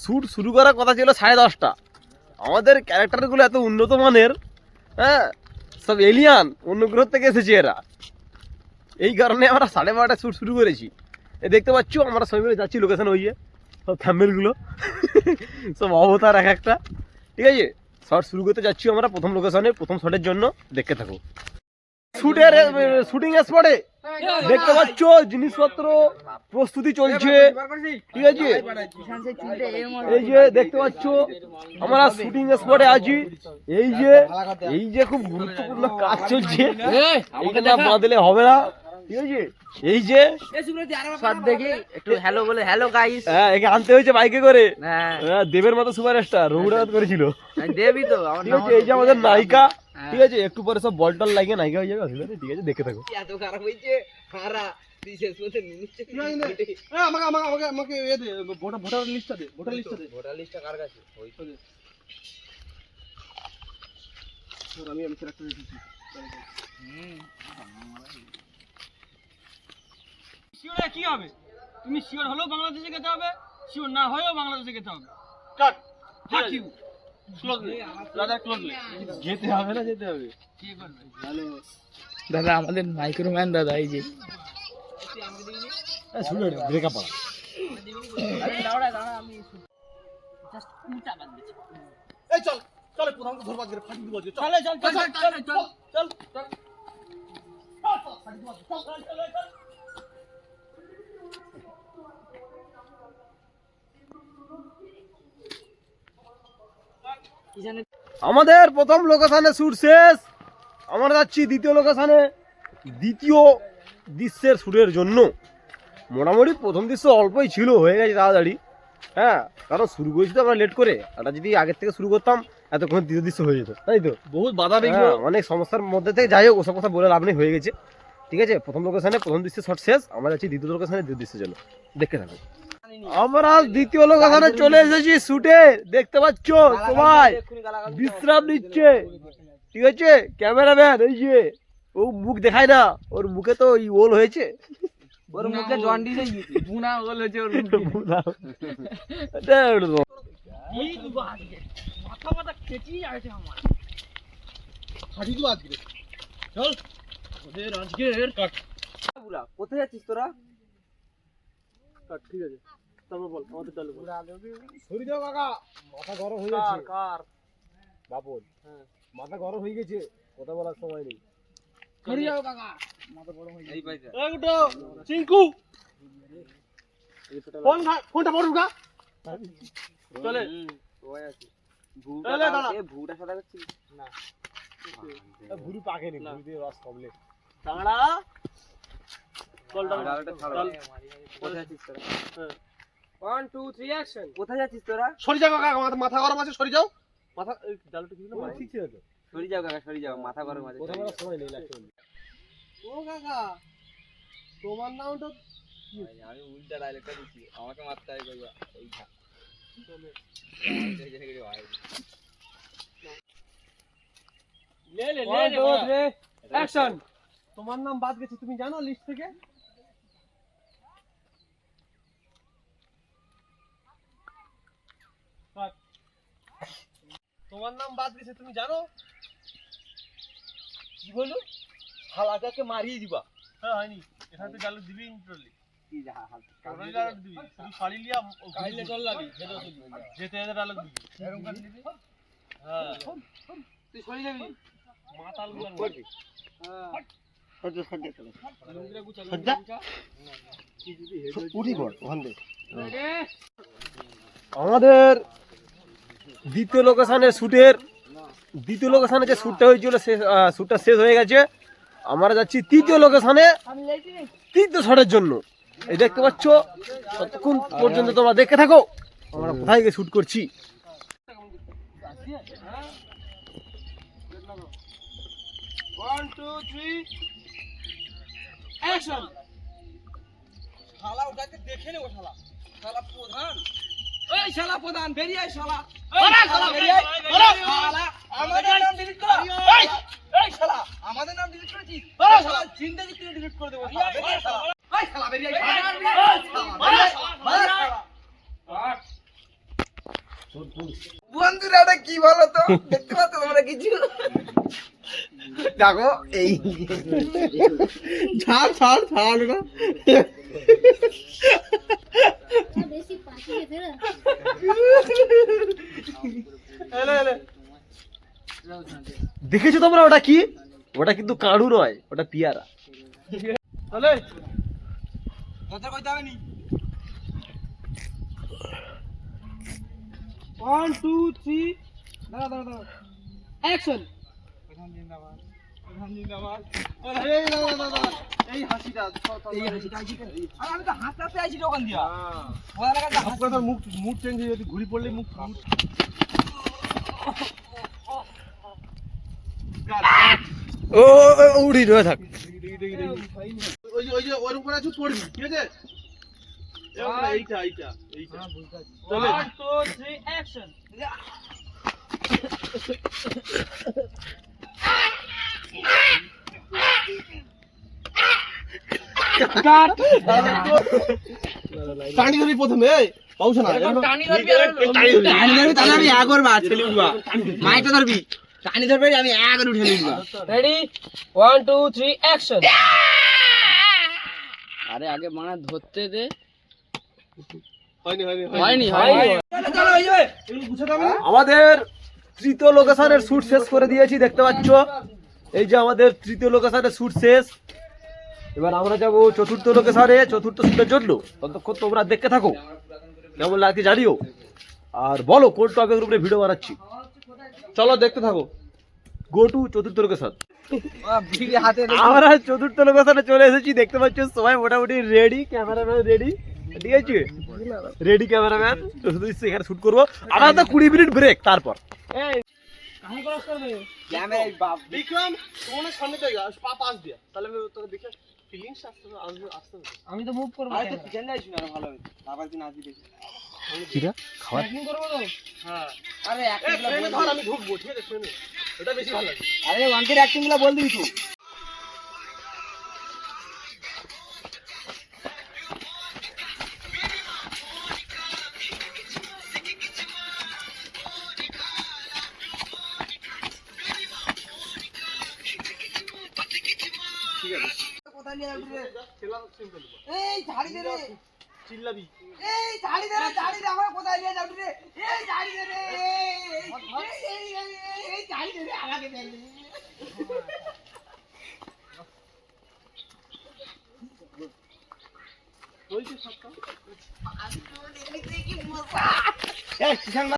Shoot শুরু করার কথা ছিল 10:30। আমাদের ক্যারেক্টারগুলো এত উন্নত মানের, হ্যাঁ, সব এলিয়ান, অন্য গ্রহ থেকে এসেছে এরা। এই কারণে আমরা 12:30টায় শুট শুরু করেছি। দেখতে পাচ্ছ আমরা সবাই মিলে যাচ্ছি লোকেশন, ওই যে সব থ্যাম্বনেলগুলো সব অবতার এক একটা। ঠিক আছে, শট শুরু করতে যাচ্ছি আমরা প্রথম লোকেশনে, প্রথম শটের জন্য দেখতে থাকো। শুটের শুটিং স্পটে দেখতে পাচ্ছ জিনিসপত্র প্রস্তুতি চলছে। ঠিক আছে, এই যে দেখতে পাচ্ছ আমরা শুটিং স্পটে আছি। এই যে খুব গুরুত্বপূর্ণ কাজ চলছে, এইটা না বাঁধলে হবে না। ঠিক আছে, এই যে সব দেখি একটু হ্যালো বলে, হ্যালো গাইস। হ্যাঁ, একে আনতে হয়েছে বাইকে করে। দেবের মতো সুপারস্টার রঘুনাথ করেছিল। দেবই তো ঠিক আছে, এই যে আমাদের নায়িকা। ঠিক আছে, একটু পরে সব বল টল লাগিয়ে নায়িকা হয়ে যাবে, অসুবিধা নেই। ঠিক আছে, দেখে থাকো। এত খারাপ হয়েছে হারা বিশেষ মধ্যে নিচ্ছে। আমাকে এ দে, ভোটার লিস্টটা দে, ভোটার লিস্টটা কার কাছে? ওই তো আমি সিলেক্ট করে দিয়েছি। শিওর কি হবে? তুমি শিওর হলেও বাংলাদেশে যেতে হবে, শিওর না হলেও বাংলাদেশে যেতে হবে। কাট ফাক ইউ। যেতে হবে না, যেতে হবে। দাদা আমাদের মাইক্রোম্যান দাদা, এই যে শুনে ব্রেকআপ পড়া। আমি জাস্ট উল্টা বাদ দিচ্ছি। এই চল চল, প্রধানকে ধরবা গেলে ফাটি দিব। চল চল চল চল চল চল চল চল। আমাদের প্রথম লোকেশনে শুট শেষ। আমরা যাচ্ছি দ্বিতীয় লোকেশনে, দ্বিতীয় দৃশ্যের শুটের জন্য। মোটামুটি প্রথম দৃশ্য অল্পই ছিল, হয়ে গেছে তাড়াতাড়ি। হ্যাঁ, কারণ শুরু করেছি তো আমরা লেট করে। এটা যদি আগের থেকে শুরু করতাম এতক্ষণ দ্বিতীয় দৃশ্য হয়ে যেত, তাই তো। বহুত বাধা অনেক সমস্যার মধ্যে থেকে যাই হোক, ওসব কথা বলে লাভ নেই, হয়ে গেছে। ঠিক আছে, প্রথম লোকেশনে প্রথম দৃশ্যের শট শেষ। আমরা যাচ্ছি দ্বিতীয় লোকেশনে দ্বিতীয় দৃশ্যের জন্য, দেখতে থাকো। আমরা দ্বিতীয় লোকেশনে চলে এসেছি শুটে। দেখতে পাচ্ছ সবাই বিশ্রাম নিচ্ছে। ঠিক আছে, ক্যামেরাম্যান এই যে ও মুখ দেখায় না, ওর মুখে তো ওল হয়েছে। ওর মুখে জন্ডিস হয়ে গেছে, বুনা ওল হয়েছে ওর মুখে। এই দুটো আজকে মাথা মাথা খেচি আছে আমার। ফাটি দিব আজকে। চল ওদের আজকের কাট। বুড়া কোথায় যাচ্ছিস তোরা? কাট, ঠিক আছে, তারপর বল আমাদের চালু কর। সরি দাও কাকা, মাথা গরম হয়ে গেছে। কার বাপন, হ্যাঁ মাথা গরম হয়ে গেছে, কথা বলার সময় নেই। সরি যাও কাকা, মাথা গরম হয়ে এই পাইছে এই গুটো চিঙ্কু, ফোনটা পড় ঢুকা। চলে ওই আছে চলে দাঁড়া। ভুটা সাদা করছিস না, ভুরু পাকেনি, ভুরু দিয়ে রস কমলে। দাঁড়া গালটা ছাড়া। কোথায় যাচ্ছিস তোরা? 1 2 3 অ্যাকশন। কোথায় যাচ্ছিস তোরা? সরি যাও কাকা, মাথা গরম আছে, সরি যাও। মাথা এই ডালটা কিছু না, ঠিক ছিল তো। সরি যাও কাকা, সরি যাও, মাথা গরম আছে। কথা বলার সময় নেই লাগছে। ও কাকা, তোমার নামটা আমি উল্টা ডায়লগটা দিচ্ছি, আমাকে মারতে হয় কইয়া এই খা। লে লে লে অ্যাকশন। তোমার নাম বাদ গেছে, তুমি জানো লিস্ট থেকে? তোমার নাম বাদ গেছে, তুমি জানো? কি বলু? শালাটাকে মারিয়ে দিবা। হ্যাঁ হয়নি, এখানে তো ডায়লগ দিবি ইন্টারলি। কি যা হাল ওই ডায়লগ দিবি, তুই শাড়ি লিয়া কাইলে চল লাগি হেদো যেতে যেতে ডায়লগ দিবি। এরকম করে দিবি। হ্যাঁ, তুই সরি যাবি। মাতাল গুলো করবি। হ্যাঁ সহ্য সহ্য চলো। লুঙ্গিটা গুছা সজ্জা? লুঙ্গিটা উঠি পড় ওখান থেকে। আমাদের দ্বিতীয় লোকেশনে যে শ্যুটটা হয়েছিল, শ্যুটটা শেষ হয়ে গেছে। আমরা যাচ্ছি তৃতীয় লোকেশনে তৃতীয় শটের জন্য। এই দেখতে পাচ্ছ, ততক্ষণ পর্যন্ত তোমরা দেখে থাকো আমরা কোথায় গিয়ে শ্যুট করছি। 1 2 3 অ্যাকশন। শালা ওটাকে দেখে নেব। শালা প্রধান, এই শালা প্রধান বেরিয়ে আয় শালা। এই শালা বেরিয়ে আয়। শালা আমাদের নাম ডিলিট কর। এই শালা আমাদের নাম ডিলিট করেছিস। শালা জিন্দেগি তুই ডিলিট করে দেব। শালা বেরিয়ে আয় শালা। এই শালা বেরিয়ে আয়, শালা, বেরিয়ে আয়, শালা। বন্ধুরা ওটা কি বলো তো, দেখতে পাচ্ছ তোমরা কিছু? দেখো এই ছাড় ছাড় ছাড় না বেশি পাখি গেছে রে দেখেছো তোমরা ওটা কি? ওটা কিন্তু কাড়ু নয়, ওটা পিয়ারা। তাহলে কথা কইতে হবে নি। 1 2 3 দাঁড়া অ্যাকশন প্রধান জিন্দাবাদ, প্রধান জিন্দাবাদ। এই দাদা দাদা, এই হাসিটা এই হাসিটা আইছি কেন? আরে আমি তো হাসতে আইছি দোকান দিয়া। ওরা লাগা হাসি। আপনার মুখ মুড চেঞ্জ হয়ে যদি ঘুরি পড়লে মুখ ও উড়ি রয়ে থাক। ওই যে ওর উপরে আছে পড়বি, ঠিক আছে? এইটা এইটা এইটা। 1 2 3 অ্যাকশন টানি ধরি প্রথমে, এই পাউছ না টানি ধরবি তাহলে আমি আগর বা ছেলে উঠবা। মাইকটা ধরবি। টানি ধরবি আমি আগর উঠে নিবা। রেডি 1 2 3 অ্যাকশন আরে আগে মানা ধরতে দে হয়নি হয়নি হয়নি চলো এই যাবে। এগুলো গুছাতে হবে না? আমাদের তৃতীয় লোকেশনের শুট শেষ করে দিয়েছি, দেখতে পাচ্ছ। এই যে আমাদের তৃতীয় লোকেশনের শুট শেষ। এবার আমরা যাব চতুর্থ লোকেশনে, চতুর্থ শুটের জন্য। ততক্ষণ তোমরা দেখতে থাকো, কেমন লাগছে জানিও, আর বলো কোন টপিকের উপরে ভিডিও বানাচ্ছি। চলো দেখতে থাকো। গো টু চতুর্থ লোকেশন। ভিড়ে হাতে আমরা চতুর্থ লোকেশনে চলে এসেছি, দেখতে পাচ্ছ সবাই মোটামুটি রেডি, ক্যামেরাম্যান রেডি, ঠিক আছে? রেডি ক্যামেরাম্যান, শুধু এখানে শুট করবো। আমরা তো 20 মিনিট ব্রেক, তারপর এই কাহিনী ক্রস করবে ক্যামেরা বাপ। বিক্রম তোমার সামনে জায়গা পাস দিয়া, তাহলে আমি তোকে দেখে ফিলিংস আসতে আসতে আমি তো মুভ করব আরে তো পিছন যাইছ না ভালো হবে। তারপর দিন আসবি দেখি। কিরা খাওয়া ট্র্যাকিং করব তো হ্যাঁ। আরে এই অ্যাক্টিং গুলো ট্রেনে বল ধর, দিবি। আমি ঢুকবো, ঠিক আছে? ট্রেনে এটা বেশি ভালো লাগে। আরে ওয়ানকের অ্যাক্টিং গুলো বল দিবি তুই। কোথায় নিয়ে যাবি রে? খেলাম সিম্পল, এই ঝাড়ি দে রে। চিল্লাবি। এই ঝাড়ি দে রে, ঝাড়ি দে, আমরা কোথায় নিয়ে যাবি রে? এই ঝাড়ি দে রে। এই ঝাড়ি দে রে, আমাকে দে রে। ওই যে সবটা এই কিষান